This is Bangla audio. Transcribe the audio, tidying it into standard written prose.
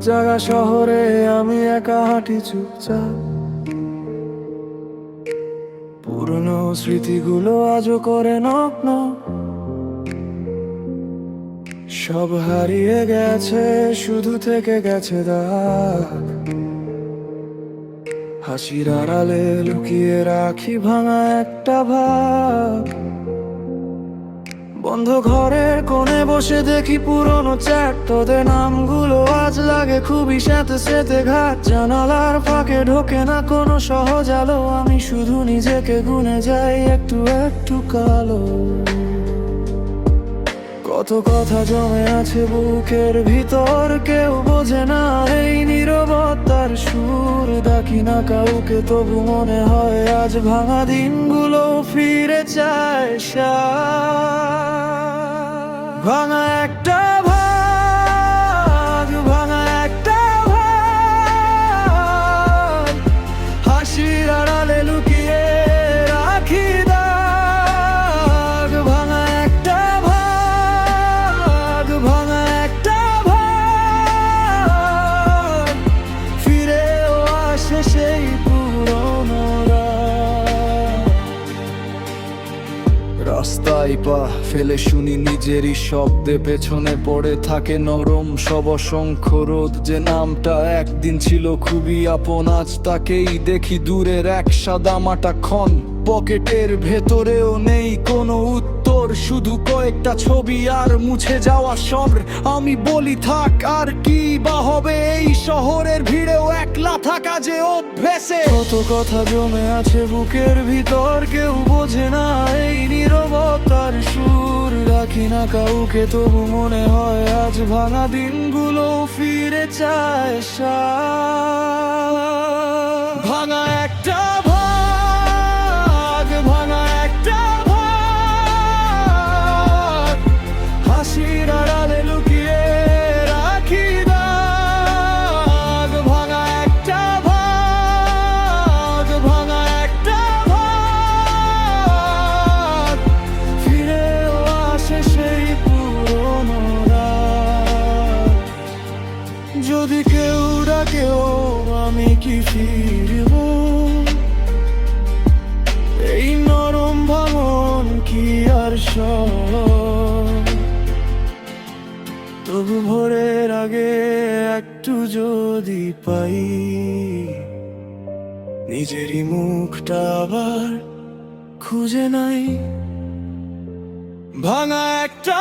জায়গা শহরে আমি একা হাঁটি চুপচাপ, পুরনো স্মৃতিগুলো আজও করে নগ্ন। সব হারিয়ে গেছে, শুধু থেকে গেছে দাগ। হাসির আড়ালে লুকিয়ে রাখি ভাঙা একটা ভাব। বন্ধ ঘরের কোণে বসে দেখি পুরনো চ্যাট, তোদের নামগুলো আজ লাগে খুবই স্যাঁতে স্যাঁতে ঘাট। জানালার ফাঁকে ঢোকে না কোনো সহজ আলো, আমি শুধু নিজেকে গুনে যাই একটু একটু কালো। কত কথা জমে আছে বুকের ভিতর, কেউ বোঝে না এই নীরবতার সুর। ডাকি না কাউকে তবু মনে হয় আজ ভাঙা দিনগুলো ফিরে চায়। ভাঙা একটা ভাগ, ভাঙা একটা ভাগ, হাসির আড়ালে লুকিয়ে রাখি দাগ। ভাঙা একটা ভাগ, ভাঙা একটা ভাগ, ফিরেও আসে সেই পুরনো রাত। রাস্তায় পা ফেলে শুনি নিজেরই শব্দে, পেছনে পড়ে থাকে নরম সব অসংখ্য রোদ। যে নামটা একদিন ছিল খুবই আপন, আজ তাকেই দেখি দূরের এক সাদামাটা ক্ষণ। পকেটের ভেতরেও নেই কোনো উত্তর, শুধু কয়েকটা ছবি আর মুছে যাওয়া স্বর। আমি বলি থাক, আর কি বা হবে এই শহরের ভিড়েও একলা থাকা যে অভ্যেসে। কত কথা জমে আছে বুকের ভিতর, কেউ বোঝে না এই নীরবতার সুর। রাখি না কাউকে তবু মনে হয় আজ ভাঙা দিনগুলো ফিরে চায়। ভাঙা একটা ভাগ, ভাঙা একটা ভাগ, হাসির আড়ালে লুকিয়ে রাখি দাগ। ভাঙা একটা ভাগ, ভাঙা একটা ভাগ, ফিরেও আসে সেই পুরনো রাত। যদি কেউ ডাকেও আমি কি ফিরব, এই নরম ভাঙন কি আর সব। তবু ভোরের আগে একটু যদি পাই নিজেরই মুখটা আবার খুঁজে নাই। ভাঙা একটা